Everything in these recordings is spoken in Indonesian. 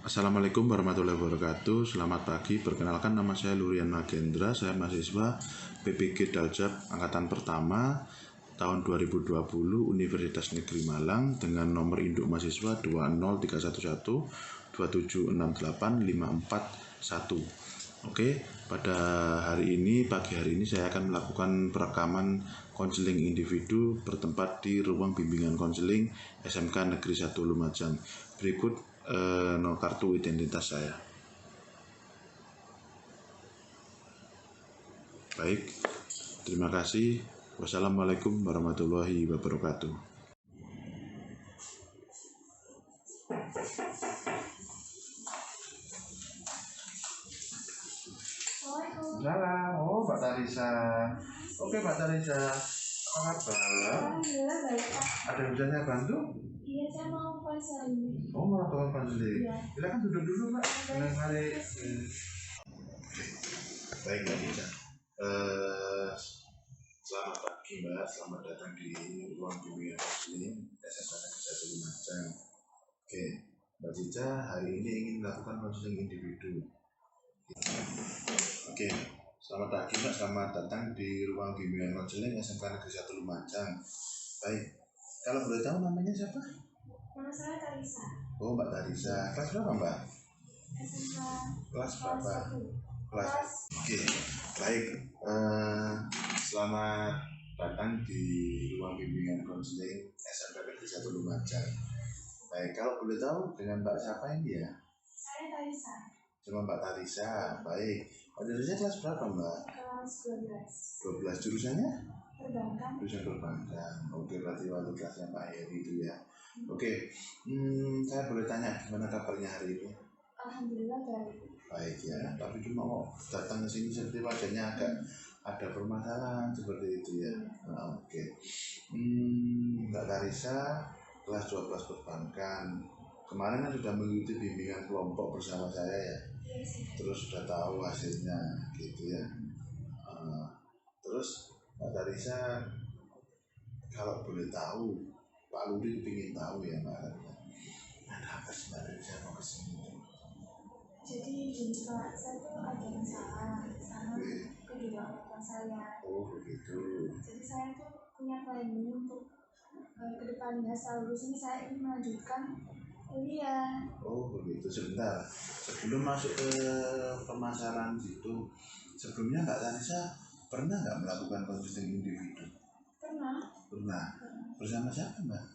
Assalamualaikum warahmatullahi wabarakatuh. Selamat pagi, perkenalkan nama saya Lurian Magendra. Saya mahasiswa PPG Daljab Angkatan Pertama tahun 2020 Universitas Negeri Malang dengan nomor induk mahasiswa 20311 2768 541. Oke, pada pagi hari ini saya akan melakukan perekaman konseling individu bertempat di ruang bimbingan konseling SMK Negeri 1 Lumajang. Berikut kartu identitas saya. Baik, terima kasih. Wassalamualaikum warahmatullahi wabarakatuh. Salam, Mbak Tarisa. Oke, Mbak Tarisa. Apa kabar? Alhamdulillah baik, Pak. Ada yang bisa saya bantu? Iya, saya mau konseling. Oh, mau lakukan konseling. Iya. Silakan duduk dulu, Mbak. Senang kali. Baik, Mbak Cica. Selamat pagi, Mbak. Selamat datang di ruang bimbingan konseling SMK Negeri 1 Lumajang. Oke, Mbak Cica hari ini ingin melakukan konseling individu. Oke, selamat pagi, Mbak. Selamat datang di ruang bimbingan konseling SMK Negeri 1 Lumajang. Baik, kalau boleh tahu namanya siapa? Nama saya Tarisa. Oh, Mbak Tarisa. Kelas berapa, Mbak? SMK Kelas berapa? 1. Kelas. Oke, baik. Selamat datang di ruang bimbingan konseling SMK Negeri 1 Lumajang. Baik, kalau boleh tahu dengan Mbak siapa ini ya? Saya Tarisa. Cuma Mbak Tarisa. Baik. Jurusannya kelas berapa, Mbak? Kelas 12 jurusannya? 12. Perbankan. Jurusan perbankan. Oke, berarti wali kelasnya Pak Heri itu ya. Oke, saya boleh tanya gimana kabarnya hari ini? Alhamdulillah baik. Baik ya, tapi cuma mau datang ke sini seperti wajahnya agak ada permasalahan seperti itu ya. Oke. Mbak Tarisa kelas 12 perbankan. Kemarin kan sudah mengikuti bimbingan kelompok bersama saya ya. Terus sudah tahu hasilnya gitu ya. Terus Mbak Tarisa kalau boleh tahu, Pak Ludi ingin tahu ya Mbak Tarisa. Ada apa sih Mbak Tarisa mau kesini? Jadi gini Pak, saya tuh ada masalah sama kedua orang tua saya. Oh begitu. Jadi saya tuh punya planning untuk kedepannya seharusnya saya ingin melanjutkan kuliah. Oh begitu. Sebentar, sebelum masuk ke permasalahan itu, sebelumnya Mbak Tarisa pernah nggak melakukan konseling individu? Pernah. Pernah. Bersama siapa Mbak?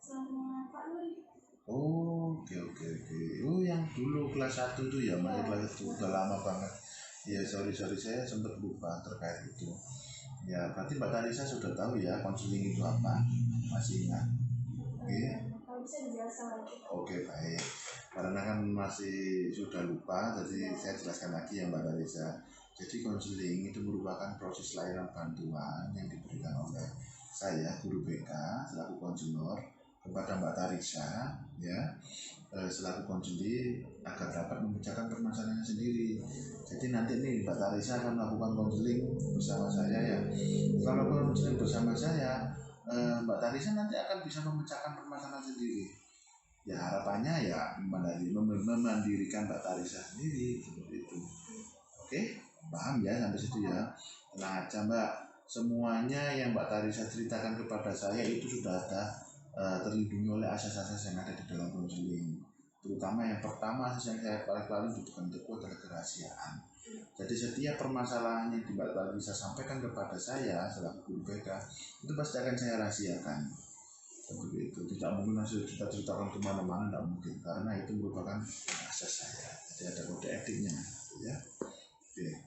Sama Pak Nuri. Oh oke. Oh yang dulu kelas 1 tuh ya, masih kelas 1 udah lama banget. Ya sorry saya sempat lupa terkait itu. Ya berarti Mbak Tarisa sudah tahu ya konseling itu apa? Masih ingat? Oke. Kalau bisa dijelaskan lagi. Oke baik. Karena kan masih sudah lupa, jadi saya jelaskan lagi ya Mbak Tarisa. Jadi konseling itu merupakan proses layanan bantuan yang diberikan oleh saya guru BK selaku konselor kepada Mbak Tarisa ya, selaku konseling agar dapat memecahkan permasalahannya sendiri. Jadi nanti nih Mbak Tarisa akan melakukan konseling bersama saya ya. Setelah melakukan konseling bersama saya, Mbak Tarisa nanti akan bisa memecahkan permasalahan sendiri. Ya harapannya ya memandirikan Mbak Tarisa sendiri seperti itu. Oke, paham ya sampai situ ya. Tenang aja Mbak. Semuanya yang Mbak Tarisa ceritakan kepada saya itu sudah ada terlindungi oleh asas-asas yang ada di dalam konseling. Terutama yang pertama, asas yang saya paling butuhkan itu adalah kerahasiaan. Jadi setiap permasalahan yang Mbak Tarisa sampaikan kepada saya selaku guru BK itu pasti akan saya rahasiakan. Seperti itu, tidak mungkin hasil kita ceritakan kemana-mana, tidak mungkin karena itu merupakan asas saya. Jadi ada kode etiknya, ya. Oke,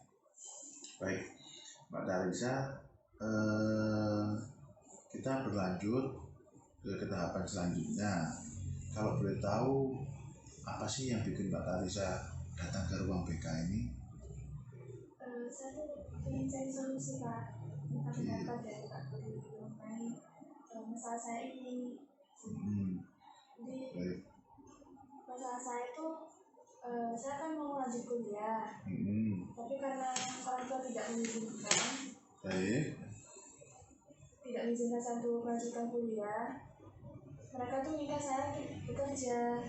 baik, Mbak Tarisa, kita berlanjut ke tahapan selanjutnya. Kalau boleh tahu apa sih yang bikin Mbak Tarisa datang ke ruang BK ini? Saya tuh ingin cari solusi Pak. Minta pendapat dari Pak Guru mengenai masalah saya ini. Jadi Baik. masalah saya itu saya kan mau lanjut kuliah. Tapi karena orang tua tidak mengizinkan. Baik. Tidak mengizinkan saya untuk melanjutkan kuliah. Mereka tuh minta saya bekerja.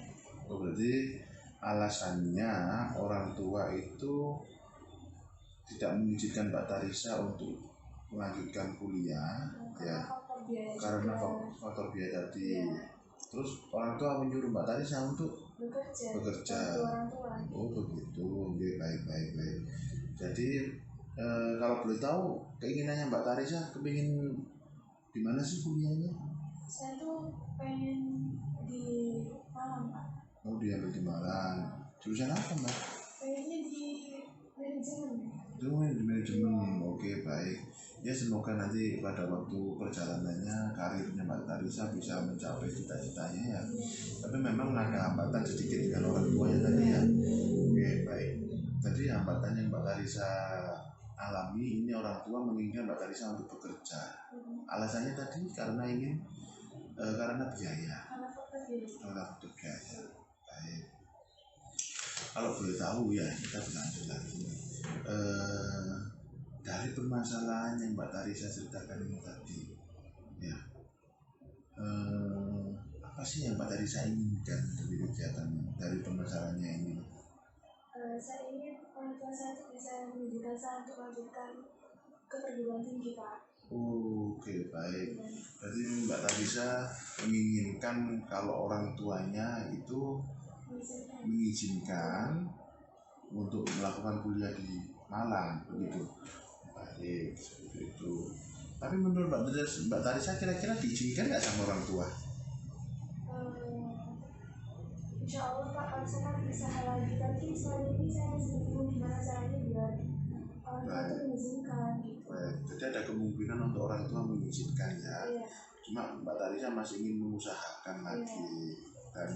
Oh berarti alasannya orang tua itu tidak mengizinkan Mbak Tarisa untuk melanjutkan kuliah ya karena faktor biaya tadi. Terus orang tua menyuruh Mbak Tarisa untuk bekerja. Oh begitu, oke, baik. Jadi kalau boleh tahu keinginannya Mbak Tarisa kepingin di mana sih kuliahnya? Saya tuh pengen di Malang, Pak. Oh diambil di Malang. Jurusan apa Mbak? Pengennya di manajemen. Itu di manajemen. Oke, baik. Ya semoga nanti pada waktu perjalanannya karirnya Mbak Tarisa bisa mencapai cita-citanya ya. Tapi memang ada hambatan sedikit dengan orang tuanya tadi ya. Oke, baik. Tadi hambatan yang Mbak Tarisa alami ini orang tua menginginkan Mbak Tarisa untuk bekerja. Alasannya tadi karena ingin karena biaya. Karena faktor biaya. Baik. Kalau boleh tahu ya kita berlanjut lagi. Dari permasalahan yang Mbak Tarisa ceritakan ini tadi, ya, apa sih yang Mbak Tarisa inginkan dari kegiatan dari permasalahannya ini? Saya ingin orang tua saya itu bisa mendidik saya untuk melanjutkan ke perguruan tinggi, Pak. Oke, baik. Jadi Mbak Tarisa menginginkan kalau orang tuanya itu mengizinkan untuk melakukan kuliah di Malang, begitu. Baik, seperti itu. Tapi menurut Mbak Tarisa kira-kira diizinkan nggak sama orang tua? Insya Allah Pak, kalau saya kan usaha lagi, tapi selama ini saya masih bingung gimana caranya biar orang tua itu mengizinkan gitu. Baik, jadi ada kemungkinan untuk orang tua mengizinkan ya. Iya. Cuma Mbak Tarisa masih ingin mengusahakan lagi dan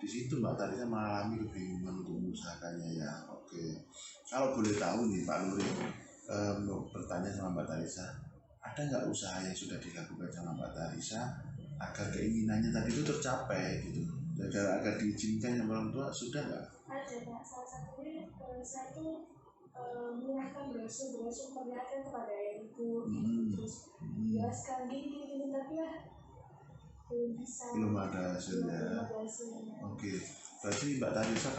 di situ Mbak Tarisa mengalami kebingungan untuk mengusahakannya ya. Oke, kalau boleh tahu nih Pak Nuri, bertanya sama Mbak Tarisa, ada nggak usaha yang sudah dilakukan sama Mbak Tarisa agar keinginannya tadi itu tercapai gitu, agar diizinkan sama orang tua, sudah nggak? Ada Pak, salah satunya saya tuh menyerahkan brosur perlihatkan kepada ibu, terus jelaskan gini, tapi ya belum bisa. Belum ada hasilnya. Oke, berarti Mbak Tarisa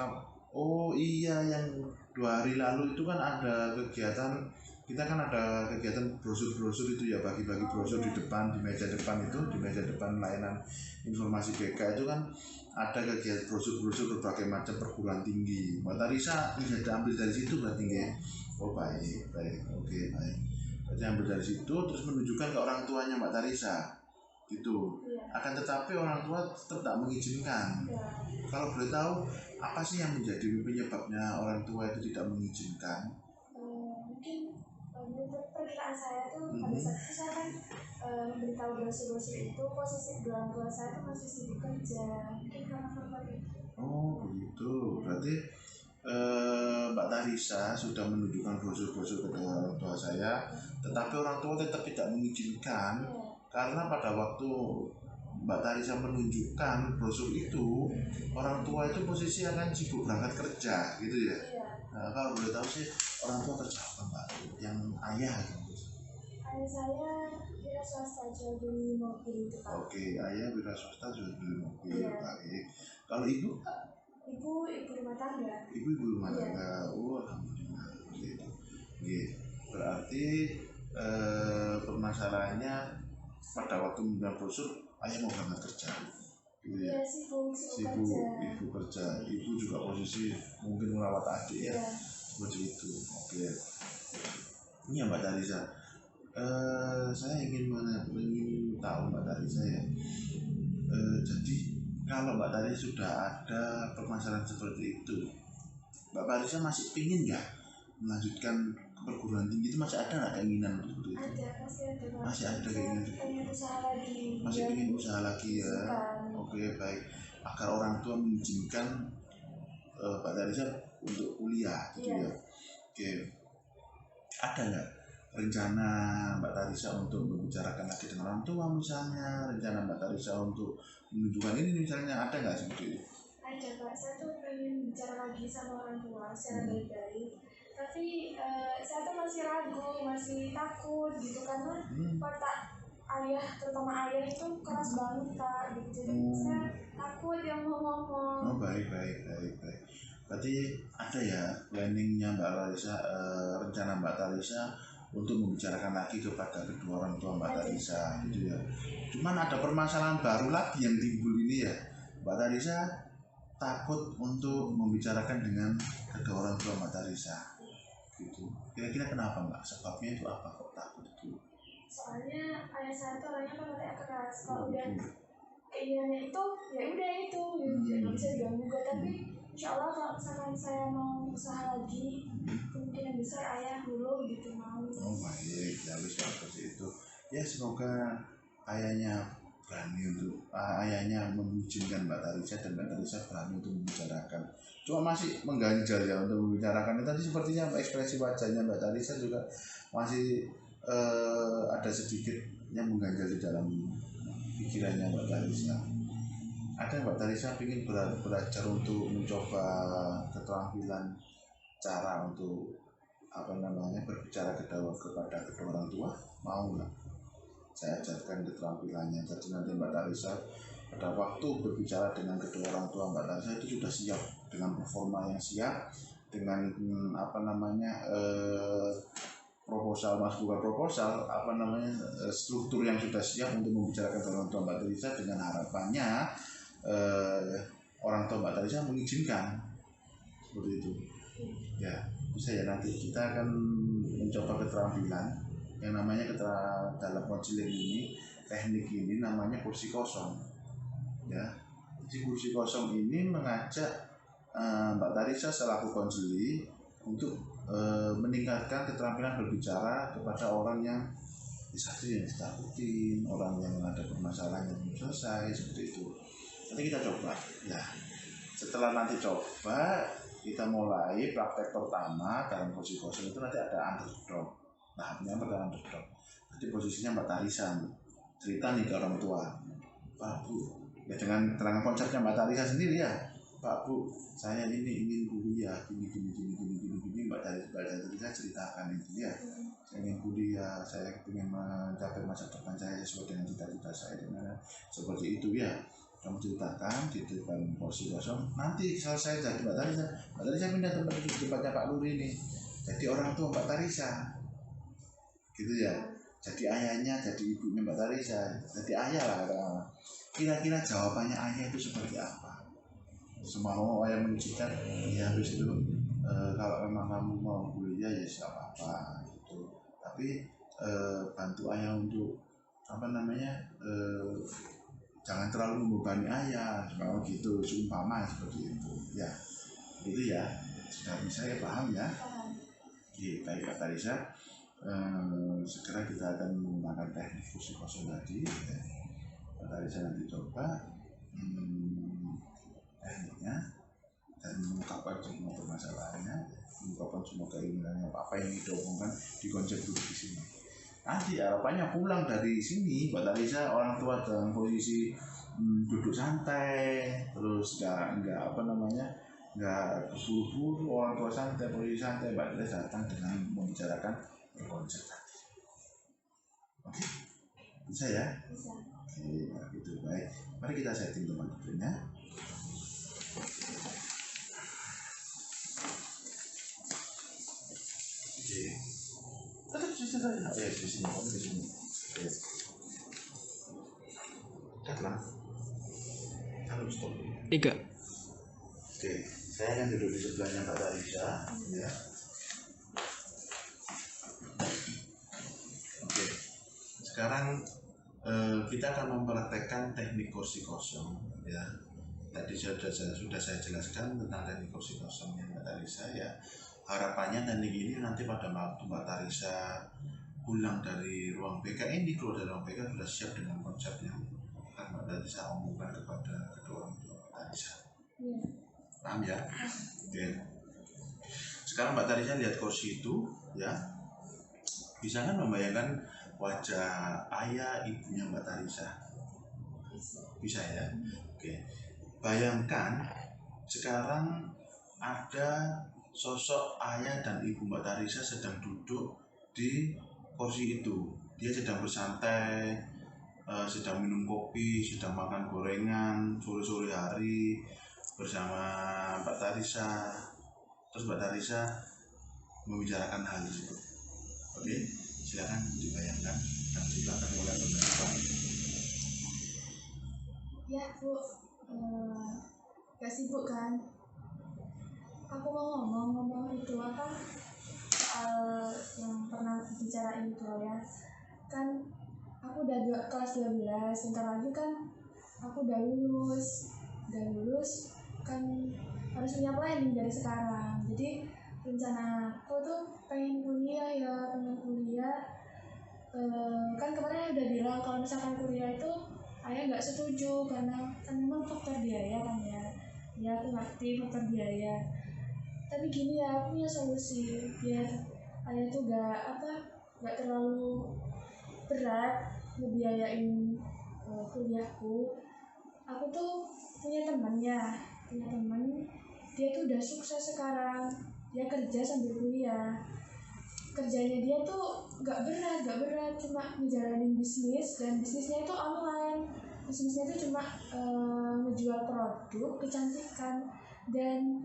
oh iya, yang 2 hari lalu itu kan ada kegiatan, kita kan ada kegiatan brosur itu ya, bagi-bagi brosur di depan, di meja depan itu, di meja depan layanan informasi BK itu kan ada kegiatan brosur berbagai macam perguruan tinggi. Mbak Tarisa bisa diambil dari situ berarti ya? Oh baik, oke baik. Berarti ambil dari situ terus menunjukkan ke orang tuanya Mbak Tarisa gitu. Akan tetapi orang tua tetap tidak mengizinkan. Kalau boleh tahu apa sih yang menjadi penyebabnya orang tua itu tidak mengizinkan? Mungkin menurut perkiraan saya tuh pada saat itu saya kan memberitahu brosur itu posisi orang tua saya tuh masih sibuk kerja, mungkin karena faktor itu. Oh begitu, berarti Mbak Tarisa sudah menunjukkan brosur ke orang tua saya, tetapi orang tua tetap tidak mengizinkan karena pada waktu Mbak Tarisa menunjukkan brosur itu, orang tua itu posisi akan sibuk berangkat kerja gitu ya. Nah, kalau boleh tahu sih orang tua kerja apa Mbak? Yang ayah gitu? Ayah saya wira swasta, jual beli mobil itu Pak. Oke, ayah wira swasta jual beli mobil. Baik. Kalau ibu? Ibu rumah tangga. Ibu rumah tangga. Oh, alhamdulillah. Gitu. Berarti permasalahannya pada waktu membuat brosur ayah mau berangkat kerja. Iya, sibuk ibu kerja. Ibu juga posisi mungkin merawat adik ya. Seperti itu. Oke. Ini ya Mbak Tarisa. Saya ingin tahu Mbak Tarisa ya. Jadi kalau Mbak Tarisa sudah ada permasalahan seperti itu, Mbak Tarisa masih ingin nggak melanjutkan perguruan tinggi itu, masih ada nggak keinginan seperti itu? Masih ada keinginan. Masih ingin usaha lagi ya. Oke baik. Agar orang tua mengizinkan Mbak Tarisa untuk kuliah gitu ya. Oke. Ada nggak rencana Mbak Tarisa untuk membicarakan lagi dengan orang tua misalnya, rencana Mbak Tarisa untuk menunjukkan ini misalnya, ada nggak seperti itu? Ada Pak, saya tuh pengen bicara lagi sama orang tua secara baik-baik, tapi saya tuh masih ragu, masih takut gitu karena ayah, terutama ayah itu keras banget Kak gitu. Jadi saya takut yang mau ngomong. Oh baik. Berarti ada ya planningnya Mbak Tarisa, rencana Mbak Tarisa untuk membicarakan lagi kepada kedua orang tua Mbak Tarisa gitu ya. Cuman ada permasalahan baru lagi yang timbul ini ya. Mbak Tarisa takut untuk membicarakan dengan kedua orang tua Mbak Tarisa gitu. Kira-kira kenapa Mbak? Sebabnya itu apa kok takut itu? Soalnya ayah saya tuh orangnya kan katanya keras. Kalau udah keinginannya itu ya udah itu nggak bisa diganggu juga. Tapi insya Allah kalau misalkan saya mau usaha lagi, kemungkinan besar ayah dulu gitu mau. Oh baik, ya wis seperti itu. Ya semoga ayahnya berani untuk ayahnya mengizinkan Mbak Tarisa dan Mbak Tarisa berani untuk membicarakan. Cuma masih mengganjal ya untuk membicarakan. Tadi sepertinya ekspresi wajahnya Mbak Tarisa juga masih ada sedikit yang mengganjal di dalam pikirannya Mbak Tarisa. Ada Mbak Tarisa ingin belajar untuk mencoba keterampilan cara untuk berbicara kepada kedua orang tua, mau nggak? Saya ajarkan keterampilannya. Jadi nanti Mbak Tarisa pada waktu berbicara dengan kedua orang tua Mbak Tarisa itu sudah siap dengan performa yang siap, dengan struktur yang sudah siap untuk membicarakan orang tua Mbak Tarisa, dengan harapannya orang tua Mbak Tarisa mengizinkan seperti itu ya. Bisa ya, nanti kita akan mencoba keterampilan yang namanya dalam konseling ini, teknik ini namanya kursi kosong ya. Jadi kursi kosong ini mengajak Mbak Tarisa selaku konseli untuk meningkatkan keterampilan berbicara kepada orang yang satu yang ditakutin, orang yang ada permasalahan yang belum selesai seperti itu. Nanti kita coba ya. Setelah nanti coba, kita mulai praktek pertama dalam kursi kosong itu nanti ada underdog. Tahapnya pada underdog. Jadi posisinya Mbak Tarisa cerita nih ke orang tua, Pak Bu, ya dengan terang konsepnya Mbak Tarisa sendiri ya. Pak Bu, saya ini ingin kuliah gini Mbak Tarisa ceritakan itu ya. Saya ingin kuliah, saya ingin mencapai masa depan saya sesuai dengan cita-cita saya, seperti itu ya. Kamu ceritakan di depan kursi kosong. Nanti selesai jadi Mbak Tarisa pindah tempatnya Pak Luri ini. Jadi orang tua Mbak Tarisa, gitu ya. Jadi ayahnya, jadi ibunya Mbak Tarisa, jadi ayah lah. Kira-kira jawabannya ayah itu seperti apa? Semua ayah menunjukkan, ya habis itu kalau memang kamu mau kuliah ya siapa apa gitu. Tapi bantu ayah untuk jangan terlalu membebani ayah, kalau gitu seumpama seperti itu ya. Itu ya, sudah bisa ya, paham ya. Oke, baik Pak Tarisa, segera kita akan menggunakan teknik kursi kosong tadi ya. Pak Tarisa nanti coba tekniknya dan mengungkapkan semua permasalahannya, mengungkapkan semua keinginannya, apa yang diomongkan di konsep dulu di sini. Nanti harapannya pulang dari sini Mbak Tarisa orang tua dalam posisi duduk santai, terus nggak keburu-buru, orang tua santai, posisi santai, Mbak Tarisa datang dengan membicarakan konsep tadi. Oke, bisa ya? Bisa. Oke, gitu baik. Mari kita setting teman duduknya. Oke. Tetap di sini. Oke. Katlah. Kalau stop. 3. Oke, saya akan duduk di sebelahnya Mbak Tarisa ya. Oke. Sekarang kita akan mempraktekkan teknik kursi kosong ya. Tadi sudah saya jelaskan tentang teknik kursi kosong yang Mbak Tarisa ya. Harapannya teknik ini nanti pada waktu Mbak Tarisa pulang dari ruang BK ini, keluar dari ruang BK sudah siap dengan konsep yang akan Mbak Tarisa omongkan kepada kedua orang tua Mbak Tarisa. Paham ya? Oke. Sekarang Mbak Tarisa lihat kursi itu ya. Bisa kan membayangkan wajah ayah ibunya Mbak Tarisa? Bisa ya? Oke. Bayangkan sekarang ada sosok ayah dan ibu Mbak Tarisa sedang duduk di kursi itu. Dia sedang bersantai, sedang minum kopi, sedang makan gorengan sore-sore hari bersama Mbak Tarisa. Terus Mbak Tarisa membicarakan hal tersebut. Oke, silakan dibayangkan dan silakan mulai berbicara. Ya Bu, gak sibuk kan? Aku mau ngomong itu apa soal yang pernah dibicarain itu ya. Kan aku udah kelas 12, bentar lagi kan aku udah lulus kan harus punya planning dari sekarang. Jadi rencana aku tuh pengen kuliah. Kan kemarin udah bilang kalau misalkan kuliah itu ayah nggak setuju karena kan memang faktor biaya kan ya aku ngerti faktor biaya, tapi gini ya, aku punya solusi biar ayah tuh gak terlalu berat ngebiayain kuliahku. Aku tuh punya temen, dia tuh udah sukses sekarang, dia kerja sambil kuliah. Kerjanya dia tuh gak berat, cuma ngejalanin bisnis, dan bisnisnya itu online. Bisnisnya itu cuma ngejual produk kecantikan, dan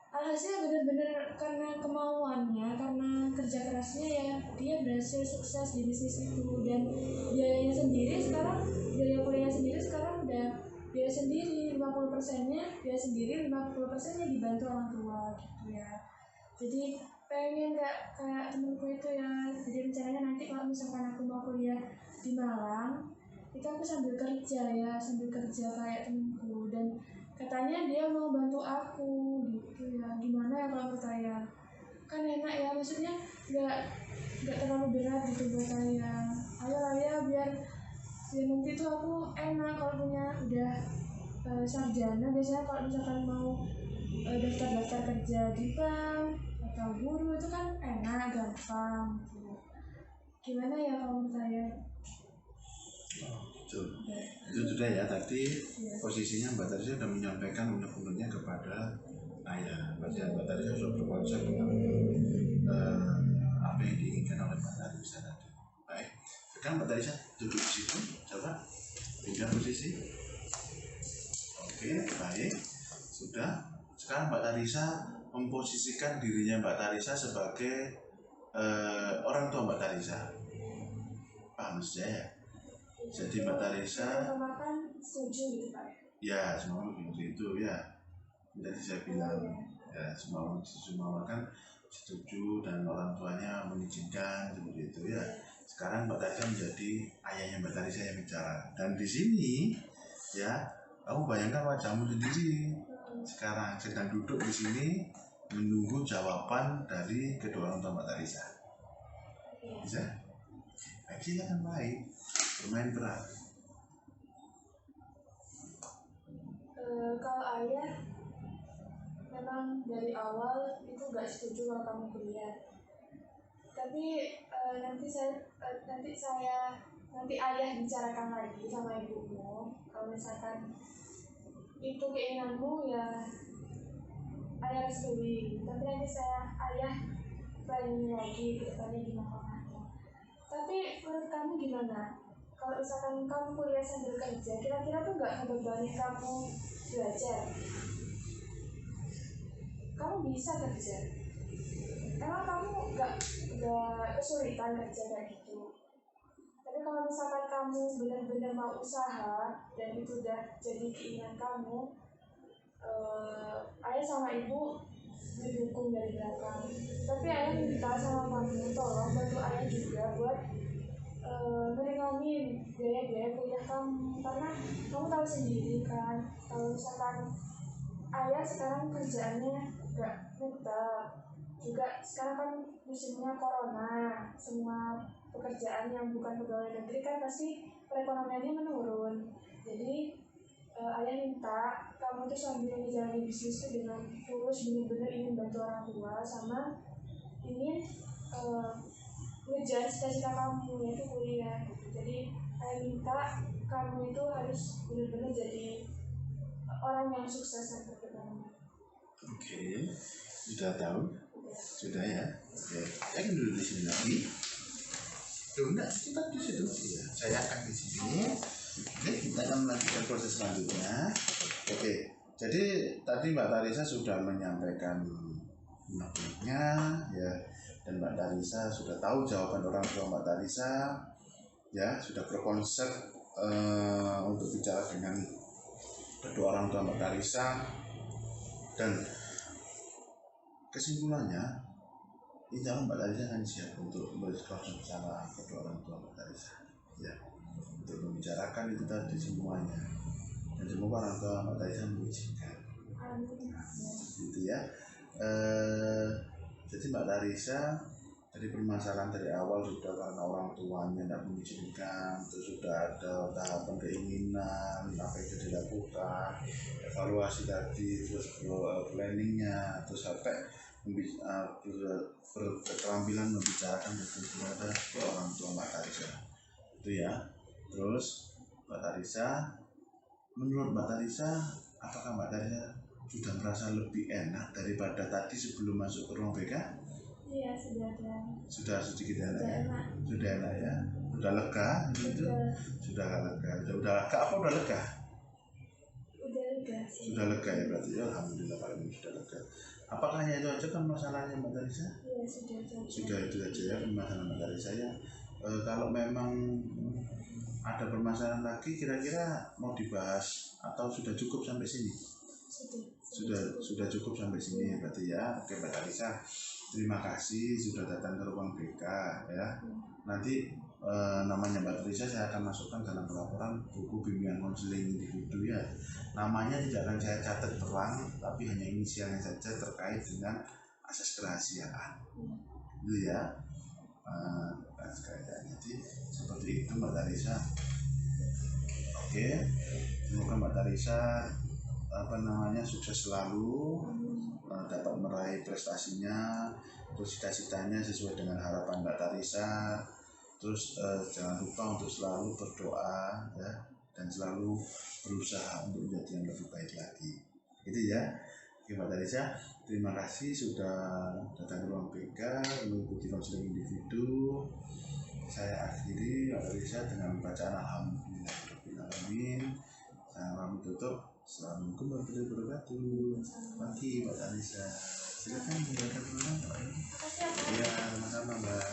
alhasil bener-bener karena kemauannya, karena kerja kerasnya ya dia berhasil sukses di bisnis itu. Dan biaya kuliah sendiri sekarang udah biaya sendiri 50%-nya biaya sendiri, 50%-nya dibantu orang tua gitu ya. Jadi pengen kayak temenku itu ya. Jadi rencananya nanti kalau misalkan aku mau kuliah di Malang itu aku sambil kerja kayak temenku, dan katanya dia mau bantu aku gitu ya. Gimana ya kalau menurut saya? Kan enak ya, maksudnya nggak terlalu berat gitu buat saya. Ayo ya biar nanti tuh aku enak kalau punya udah sarjana. Biasanya kalau misalkan mau daftar kerja di bank atau guru itu kan enak, gampang gitu. Gimana ya kalau menurut saya? Itu sudah ya, tadi posisinya Mbak Tarisa sudah menyampaikan unek-uneknya kepada ayah. Mbak Tarisa sudah berkonsep tentang apa yang diinginkan oleh Mbak Tarisa tadi. Baik, sekarang Mbak Tarisa duduk di situ, coba pindah posisi. Oke, baik, sudah. Sekarang Mbak Tarisa memposisikan dirinya Mbak Tarisa sebagai orang tua Mbak Tarisa. Paham saya? Jadi Mbak Tarisa setuju gitu Pak? Ya, semua begitu itu ya. Jadi saya bilang ya semua kan setuju dan orang tuanya mengizinkan seperti itu ya. Sekarang Mbak Tarisa menjadi ayahnya Mbak Tarisa yang bicara. Dan di sini ya, kamu bayangkan wajahmu sendiri sekarang sedang duduk di sini menunggu jawaban dari kedua orang tua Mbak Tarisa. Bisa? Baik, silakan baik. Bermain berat. Kalau ayah memang dari awal itu nggak setuju kalau kamu kuliah. Tapi nanti ayah bicarakan lagi sama ibumu. Kalau misalkan itu keinginanmu ya ayah restui. Tapi nanti ayah planning lagi ke depannya gimana. Tapi menurut kamu gimana? Kalau misalkan kamu kuliah sambil kerja, kira-kira tuh nggak ngebebani kamu belajar? Kamu bisa kerja? Emang kamu nggak kesulitan kerja kayak gitu? Tapi kalau misalkan kamu benar-benar mau usaha dan itu udah jadi keinginan kamu, ayah sama ibu didukung dari belakang. Tapi ayah minta sama kamu tolong bantu ayah juga buat ngeringanin biaya kuliah kamu, karena kamu tahu sendiri kan kalau misalkan ayah sekarang kerjaannya gak tetap juga. Sekarang kan musimnya corona, semua pekerjaan yang bukan pegawai negeri kan pasti perekonomiannya menurun. Jadi ayah minta kamu tuh sambil menjalani bisnis itu dengan tulus, benar-benar ingin bantu orang tua sama ingin ngejar cita-cita kamu yaitu kuliah. Jadi saya minta kamu itu harus benar-benar jadi orang yang sukses dan berkelanjutan. Oke, sudah tahu? Sudah ya. Oke, saya akan duduk di sini lagi. Tuh, enggak, kita di situ. Iya, saya akan di sini. Oke, kita akan melanjutkan proses selanjutnya. Oke, jadi tadi Mbak Tarisa sudah menyampaikan unek-uneknya, ya, dan Mbak Tarisa sudah tahu jawaban orang tua Mbak Tarisa, ya, sudah berkonsep untuk bicara dengan kedua orang tua Mbak Tarisa, dan kesimpulannya, insya Allah Mbak Tarisa akan siap untuk berdiskusi bersama kedua orang tua Mbak Tarisa, ya, untuk membicarakan itu tadi semuanya, dan semoga orang tua Mbak Tarisa mengizinkan, gitu ya. Jadi Mbak Tarisa dari permasalahan dari awal sudah karena orang tuanya tidak mengizinkan, terus sudah ada tahapan keinginan apa itu dilakukan, evaluasi tadi, terus planningnya, terus sampai berketerampilan membicarakan betul kepada orang tua Mbak Tarisa, itu ya. Terus Mbak Tarisa, menurut Mbak Tarisa, apakah Mbak Tarisa sudah merasa lebih enak daripada tadi sebelum masuk ke ruang BK? Iya, sudah ada. Sudah sedikit enak ya? Sudah enak ya? Sudah lega? Gitu? Sudah lega. Sudah lega apa udah lega? Udah lega sih. Sudah lega ya berarti ya, alhamdulillah kalau ini sudah lega. Apakah hanya itu aja kan masalahnya Mbak Tarisa? Iya, sudah itu aja. Sudah itu aja ya permasalahan Mbak Tarisa ya. Kalau memang ada permasalahan lagi kira-kira mau dibahas atau sudah cukup sampai sini? Sudah cukup sampai sini berarti ya. Oke Mbak Tarisa, terima kasih sudah datang ke ruang BK ya. Nanti namanya Mbak Tarisa saya akan masukkan dalam pelaporan buku bimbingan konseling individu ya. Namanya tidak akan saya catat terang, tapi hanya inisialnya saja terkait dengan asas kerahasiaan. Itu ya. Jadi seperti itu Mbak Tarisa. Oke, semoga Mbak Tarisa sukses selalu, dapat meraih prestasinya, terus cita-citanya sesuai dengan harapan Mbak Tarisa. Terus jangan lupa untuk selalu berdoa ya, dan selalu berusaha untuk menjadi yang lebih baik lagi, gitu ya. Oke Mbak Tarisa, terima kasih sudah datang ke ruang BK mengikuti konseling individu. Saya akhiri Mbak Tarisa dengan bacaan alhamdulillahirobbilalamin. Saya pamit tutup. Assalamualaikum warahmatullahi wabarakatuh. Pagi Mbak Tarisa, silakan membaca pulang. Ya, sama-sama Mbak.